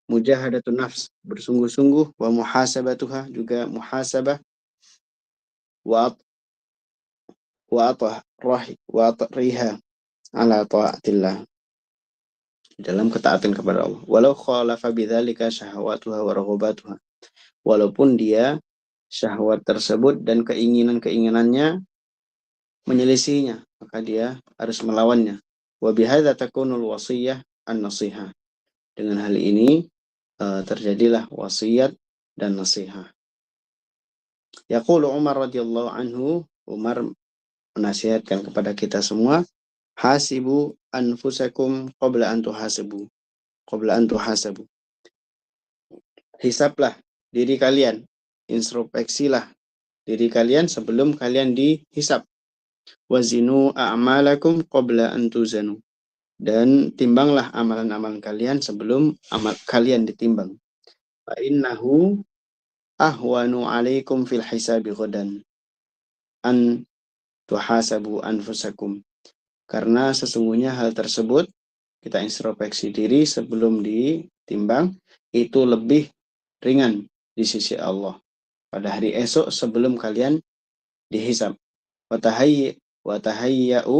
mujahadatun nafs, bersungguh-sungguh, wa muhasabatuha, juga muhasabah, wa atriha ala ta'atillah, dalam ketaatan kepada Allah. Walau khalafa bidzalika syahawatuha wa raghbatuha, walaupun dia syahwat tersebut dan keinginan-keinginannya menyelisihinya, maka dia harus melawannya. Wa bihadza takunul wasiyah an-nasihah. Dengan hal ini terjadilah wasiat dan nasihat. Yaqulu Umar radhiyallahu anhu, Umar menasihatkan kepada kita semua, hasibu anfusakum qabla an tuhasabu. Hisablah diri kalian, introspeksilah diri kalian sebelum kalian dihisab. Wazinu a'malakum qabla an tuzanu. Dan timbanglah amalan-amalan kalian sebelum amal kalian ditimbang. Fa innahu ahwanu alaikum fil hisabi ghadan an tuhasabu anfusakum. Karena sesungguhnya hal tersebut, kita introspeksi diri sebelum ditimbang, itu lebih ringan di sisi Allah pada hari esok sebelum kalian dihisab. Watahayya'u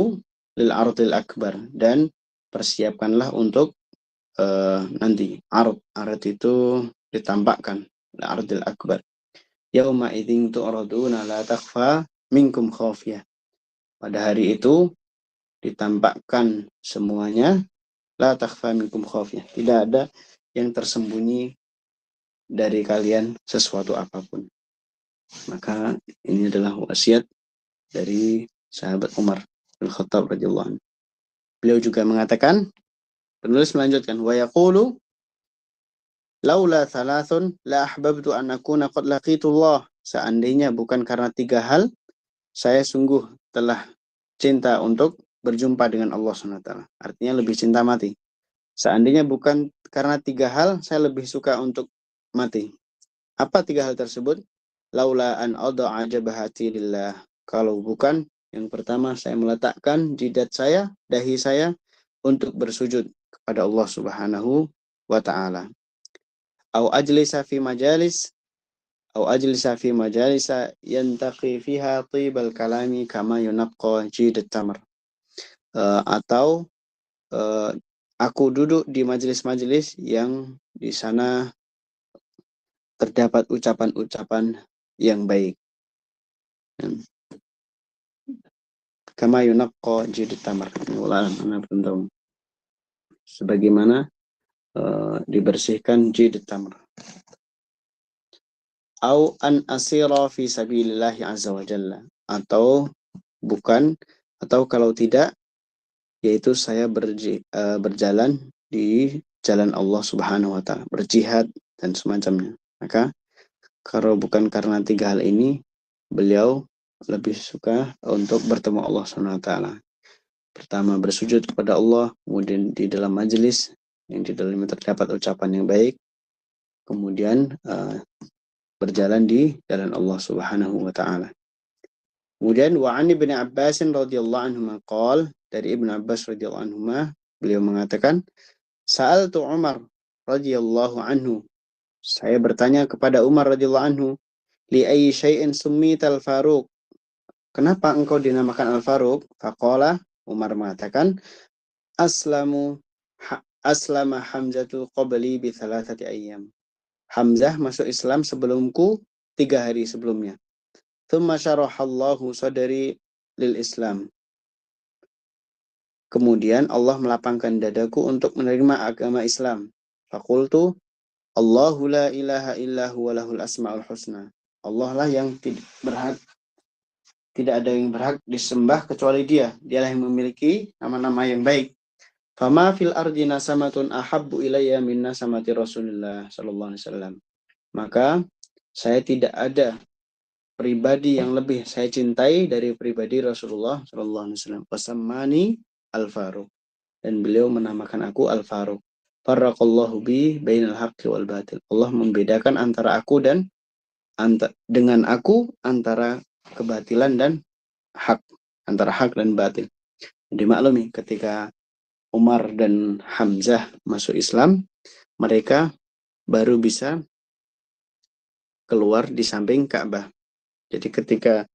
lil ardil akbar, dan persiapkanlah untuk nanti ard itu ditampakkan, lil ardil akbar. Yauma idzin tu'raduna la takhfa minkum khafiyah. Pada hari itu ditampakkan semuanya, la takhfa minkum khafiyah, tidak ada yang tersembunyi dari kalian sesuatu apapun. Maka ini adalah wasiat dari sahabat Umar bin Khattab radhiyallahu anhu. Beliau juga mengatakan, penulis melanjutkan, wa yaqulu laula thalathun la ahbabtu an akuna qad laqitullah. Seandainya bukan karena 3 hal, saya sungguh telah cinta untuk berjumpa dengan Allah SWT. Artinya lebih cinta mati. Seandainya bukan karena 3 hal, saya lebih suka untuk mati. Apa 3 hal tersebut? Laula an adha'a jabhati lillah. Kalau bukan, yang pertama saya meletakkan jidat saya, dahi saya untuk bersujud kepada Allah Subhanahu wa taala. Au ajlisa fi majalisa yantaqi fiha tibal kalami kama yunaqqa jidat tamr. Atau aku duduk di majelis-majelis yang di sana terdapat ucapan-ucapan yang baik. Kama yunaqqa jidat tamr. Sebagaimana dibersihkan jidat tamr. Au an asira fi sabilillahi azza wa jalla. Atau bukan, atau kalau tidak, yaitu saya berjalan di jalan Allah Subhanahu wa taala, berjihad dan semacamnya. Maka kalau bukan karena 3 hal ini, beliau lebih suka untuk bertemu Allah Subhanahu wa taala. Pertama bersujud kepada Allah, kemudian di dalam majelis yang di dalamnya terdapat ucapan yang baik, kemudian berjalan di jalan Allah Subhanahu wa taala. Kemudian wa 'an Ibnu Abbas radhiyallahu anhu qol, dari Ibnu Abbas radhiyallahu anhu beliau mengatakan, sa'altu Umar radhiyallahu anhu, saya bertanya kepada Umar radhiyallahu anhu, li ayyi syai'in summital Faruq, kenapa engkau dinamakan Al-Faruq? Faqala, Umar mengatakan, aslama Hamzatu qabli bi 3 ayyam. Hamzah masuk Islam sebelumku 3 hari sebelumnya. Tsumma syarahallahu sadri lil Islam. Kemudian Allah melapangkan dadaku untuk menerima agama Islam. Faqultu, Allahu la ilaha illa huwa lahul asmaul husna. Allah lah yang tidak ada yang berhak disembah kecuali Dia. Dialah yang memiliki nama-nama yang baik. Fama fil ardi nasamatun ahabbu ilayya min nasamati Rasulullah sallallahu alaihi wasallam. Maka saya tidak ada pribadi yang lebih saya cintai dari pribadi Rasulullah sallallahu alaihi wasallam. Wasammani Al-Faruq, dan beliau menamakan aku Al-Faruq. Farraqallahu bi bainal haqqi wal batil. Allah membedakan antara aku dan dengan aku antara kebatilan dan hak, antara hak dan batil. Dimaklumi ketika Umar dan Hamzah masuk Islam, mereka baru bisa keluar di samping Ka'bah. Jadi ketika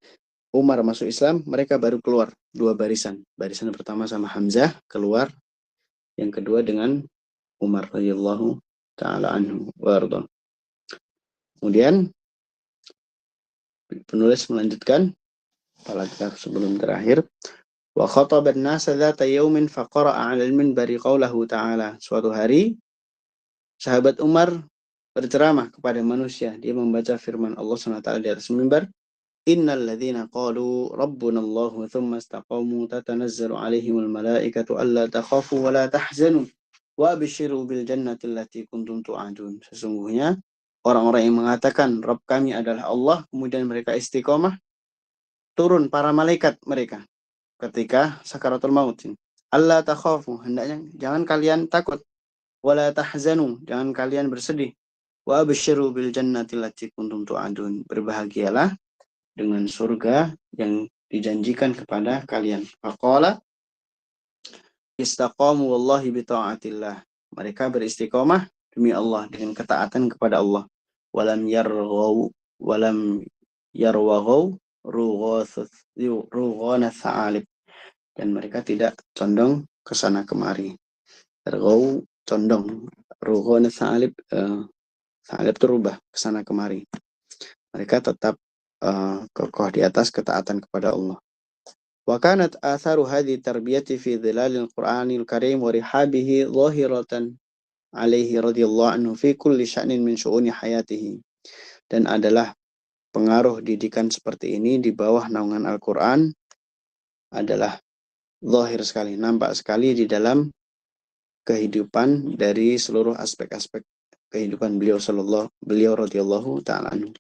Umar masuk Islam, mereka baru keluar dua barisan. Barisan pertama sama Hamzah keluar, yang kedua dengan Umar radhiyallahu taala anhu warḍah. Kemudian penulis melanjutkan paragraf sebelum terakhir. Wa khataba an-nasa dzata yaumin faqara'a 'ala al-minbari qaulahu ta'ala. Suatu hari sahabat Umar berceramah kepada manusia. Dia membaca firman Allah SWT di atas mimbar. Innal ladzina qalu rabbuna Allah thumma istaqamu tatanazzalu 'alaihimul malaikatu alla takhafu wa la tahzanu wa abshiru bil jannati allati kuntum tu'adun. Sesungguhnya orang-orang yang mengatakan Rabb kami adalah Allah, kemudian mereka istiqomah, turun para malaikat mereka ketika sakaratul maut. Allah takhafu, hendaknya jangan kalian takut, wala tahzanu, jangan kalian bersedih, wa abshiru bil jannati allati kuntum tu'adun, berbahagialah dengan surga yang dijanjikan kepada kalian. Faqala istaqamu wallahi bi ta'atillah, mereka beristiqomah demi Allah dengan ketaatan kepada Allah. Walam yarwaghaw rughanath sa'alib, dan mereka tidak condong ke sana kemari. Tergau condong, rughanath sa'alib, sa'alib itu rubah ke sana kemari. Mereka tetap kokoh di atas ketaatan kepada Allah. Wa kanat atharu hadhihi tarbiyati fi dhilalil Qur'anil Karim wa rihabihi zahiratan alaihi radhiyallahu anhu fi kulli sya'nin min syu'uni hayatihi. Dan adalah pengaruh didikan seperti ini di bawah naungan Al-Quran adalah zahir sekali, nampak sekali di dalam kehidupan dari seluruh aspek-aspek kehidupan beliau radhiyallahu ta'ala anhu.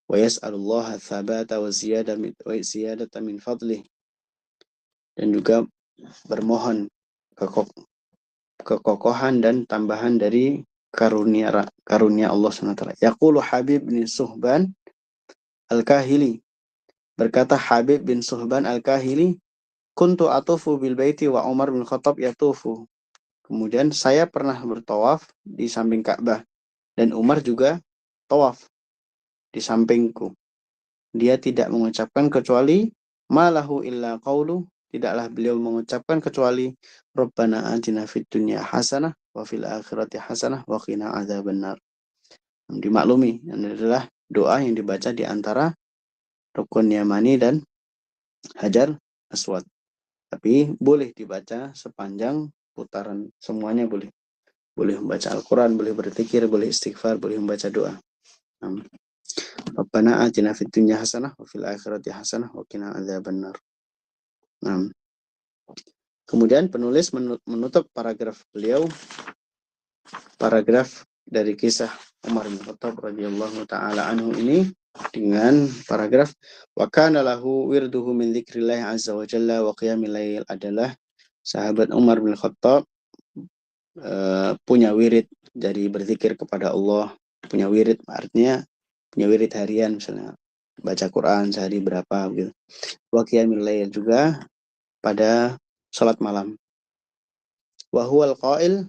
Wa yas'alullaha tsabata wa ziyadata min fadlih, dan juga bermohon kekokohan dan tambahan dari karunia Allah SWT. Yaqulu Habib bin Suhban Al-Kahili, berkata Habib bin Suhban Al-Kahili, kuntu atufu bil baiti wa Umar bin Khattab yatufu. Kemudian saya pernah bertawaf di samping Ka'bah dan Umar juga tawaf di sampingku. Dia tidak mengucapkan kecuali malahu illa qaulu, tidaklah beliau mengucapkan kecuali Rabbana atina fid dunya hasanah wa fil akhirati hasanah wa qina adzabannar. Dimaklumi, ini adalah doa yang dibaca di antara Rukun Yamani dan Hajar Aswad. Tapi boleh dibaca sepanjang putaran, semuanya boleh. Boleh membaca Al-Quran, boleh berzikir, boleh istighfar, boleh membaca doa. Rabbana atina fid dunya hasanah wa fil akhirati hasanah wa qina adzabannar. Kemudian penulis menutup paragraf beliau, paragraf dari kisah Umar bin Khattab radhiyallahu taala anhu ini dengan paragraf wa kana lahu wirduhu min dzikrillah azza wa jalla wa qiyamil lail. Adalah sahabat Umar bin Khattab punya wirid dari berzikir kepada Allah. Punya wirid artinya punya wirid harian, misalnya baca Quran sehari berapa gitu. Wa qiyamil lail, juga pada salat malam. Wa huwal qail,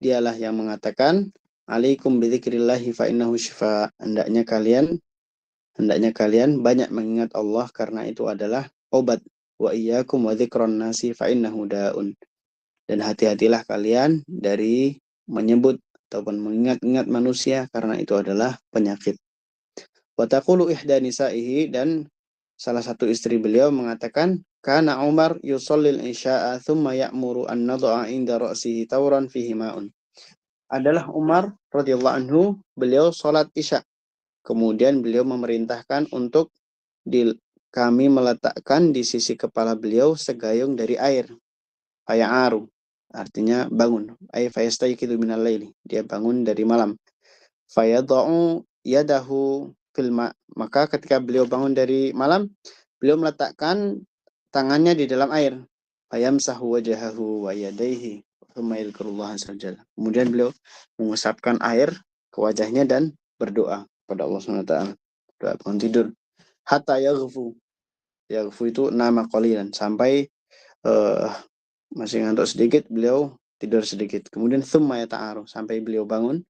dialah yang mengatakan alaikum bidzikrillahi fa innahu syifa, hendaknya kalian banyak mengingat Allah karena itu adalah obat. Wa iyyakum wa dzikran nasi fa innahu daun, dan hati-hatilah kalian dari menyebut ataupun mengingat-ingat manusia karena itu adalah penyakit. Wa taqulu ihda nisaihi, dan salah satu istri beliau mengatakan kana Umar yusallil isya'a thumma ya'muru an nadha'a inda ra'sihi tawran fihi ma'un. Adalah Umar radhiyallahu anhu, beliau salat isya, kemudian beliau memerintahkan untuk kami meletakkan di sisi kepala beliau segayung dari air. Faya'aru, artinya bangun. Ay fayastayqidu minal laili, dia bangun dari malam. Fayadha'u yadahu fil ma', maka ketika beliau bangun dari malam, beliau meletakkan tangannya di dalam air. Fayamsahu wajahahu wa yadayhi thumma yadhkurullaha azza. Kemudian beliau mengusapkan air ke wajahnya dan berdoa kepada Allah SWT. Doa bangun tidur. Hatta yaghfu. Yaghfu itu nama qalilan, sampai masih ngantuk sedikit, beliau tidur sedikit. Kemudian thumma yata'aru, sampai beliau bangun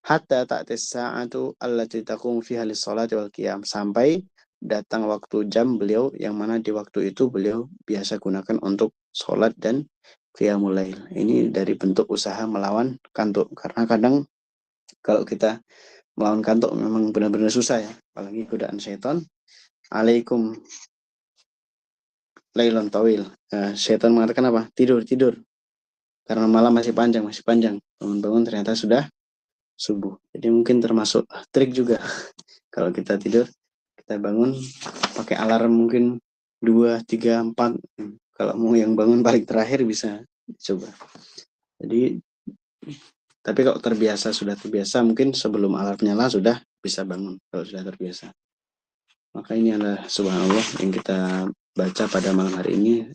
hatta ta'tis sa'atu allati taqumu fiha lis-sholati wal qiyam, sampai datang waktu jam beliau yang mana di waktu itu beliau biasa gunakan untuk sholat dan qiyamul lail. Ini dari bentuk usaha melawan kantuk, karena kadang kalau kita melawan kantuk memang benar-benar susah ya, apalagi godaan setan. Alaikum lailun tawil. Setan mengatakan apa? Tidur, tidur. Karena malam masih panjang, masih panjang. Bangun-bangun ternyata sudah subuh. Jadi mungkin termasuk trik juga. Kalau kita tidur, kita bangun pakai alarm mungkin 2, 3, 4. Kalau mau yang bangun paling terakhir bisa coba. Jadi, tapi kalau sudah terbiasa, mungkin sebelum alarm nyala sudah bisa bangun kalau sudah terbiasa. Maka ini adalah subhanallah yang kita baca pada malam hari ini,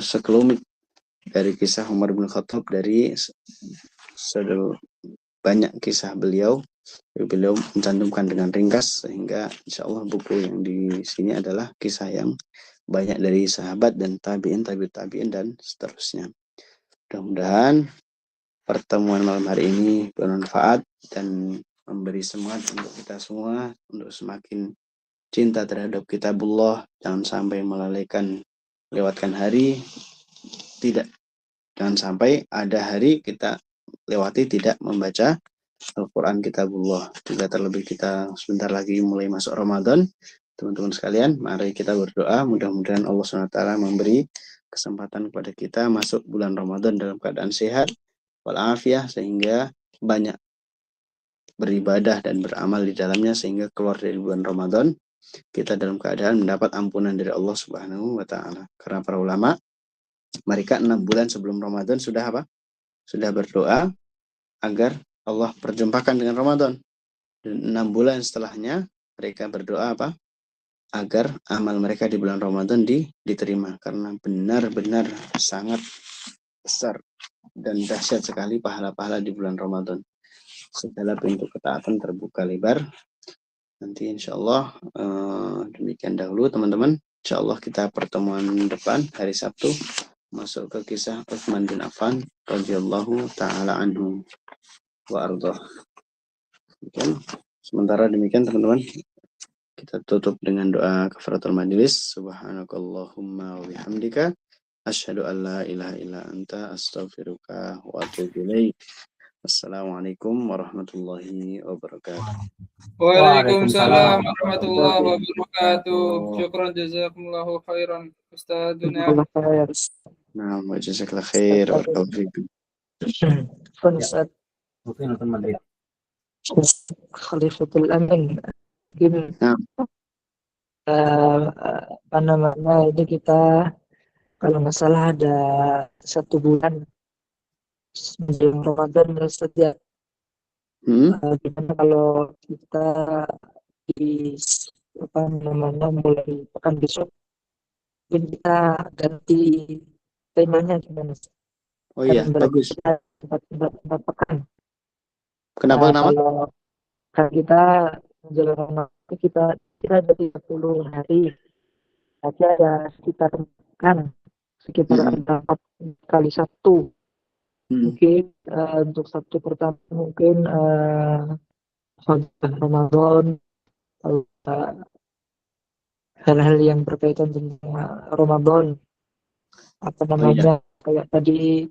sekelumit dari kisah Umar bin Khattab, dari banyak kisah beliau mencantumkan dengan ringkas, sehingga insya Allah buku yang di sini adalah kisah yang banyak dari sahabat dan tabi'in, tabi'in dan seterusnya. Mudah-mudahan pertemuan malam hari ini bermanfaat dan memberi semangat untuk kita semua untuk semakin cinta terhadap kitabullah. Jangan sampai lewatkan hari, jangan sampai ada hari kita lewati tidak membaca Al-Quran kitabullah. Juga terlebih kita sebentar lagi mulai masuk Ramadan. Teman-teman sekalian, mari kita berdoa mudah-mudahan Allah SWT memberi kesempatan kepada kita masuk bulan Ramadan dalam keadaan sehat walafiat, sehingga banyak beribadah dan beramal di dalamnya, sehingga keluar dari bulan Ramadan kita dalam keadaan mendapat ampunan dari Allah Subhanahu wa taala. Karena para ulama mereka 6 bulan sebelum Ramadan sudah apa? Sudah berdoa agar Allah perjumpakan dengan Ramadan. Dan 6 bulan setelahnya mereka berdoa apa? Agar amal mereka di bulan Ramadan diterima, karena benar-benar sangat besar dan dahsyat sekali pahala-pahala di bulan Ramadan. Segala pintu ketaatan terbuka lebar. Nanti insya Allah demikian dahulu teman-teman. Insya Allah kita pertemuan depan hari Sabtu masuk ke kisah Utsman bin Affan radhiyallahu taala anhu wa ardhah. Sementara demikian teman-teman, kita tutup dengan doa kafaratul majelis. Subhanakallahumma wa bihamdika asyhadu an la ilaha illa anta astaghfiruka wa atubu ilaik. Assalamualaikum warahmatullahi wabarakatuh. Waalaikumsalam warahmatullahi wabarakatuh. Syukran jazakumullahu khairan Ustadzuna. Nah, jazakallah khair. Barakallahu fikum. Ustaz Khalifatul Amin. Apa namanya, ini kita kalau nggak salah ada 1 bulan sebelum Ramadan saja. Gimana kalau kita di mulai pekan besok mungkin kita ganti temanya gimana? Oh iya, bagus. Tempat pekan. Kenapa? Kalau kita menjelang Ramadan kita ada 30 hari, tapi ada sekitar sekitar 4 kali Sabtu. Mungkin untuk Sabtu pertama mungkin Ramadan, hal-hal yang berkaitan dengan Ramadan, apa namanya, kayak tadi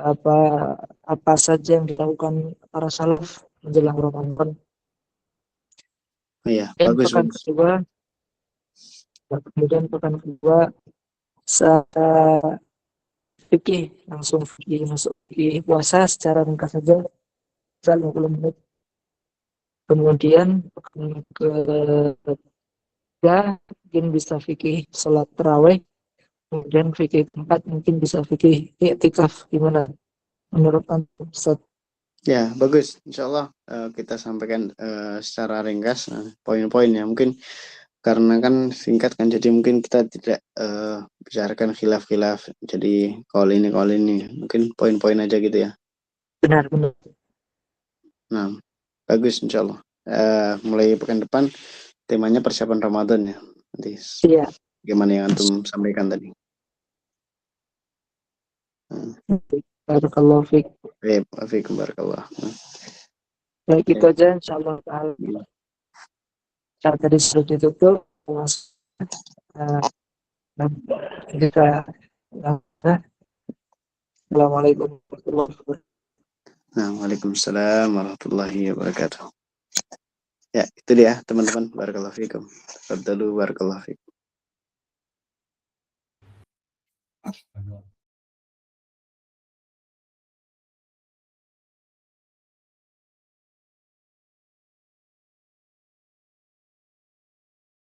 apa saja yang dilakukan para salaf menjelang Ramadan. Iya, bagus. Kemudian pekan kedua saat fikih, langsung fikih, masuk fikih puasa secara ringkas saja 50 menit. Kemudian pekan ketiga mungkin bisa fikih sholat tarawih. Kemudian fikih keempat mungkin bisa fikih i'tikaf. Gimana menurut Antum, Ustaz? Ya, bagus. Insya Allah kita sampaikan secara ringkas poin-poinnya. Mungkin karena kan singkat kan, jadi mungkin kita tidak bicarakan khilaf-khilaf. Jadi kalau ini. Mungkin poin-poin aja gitu ya. Benar. Nah, bagus insya Allah. Mulai pekan depan temanya persiapan Ramadan ya. Nanti gimana yang Antum sampaikan tadi. Barakallahu fiik. Barakallah. Baik itu aja insyaallah taala. Cara tadi sudah ditutup. Jika Assalamualaikum warahmatullahi wabarakatuh. Nah, waalaikumsalam warahmatullahi wabarakatuh. Ya, itu dia teman-teman. Barakallahu fikum. Tafadhalu barakallahu fikum.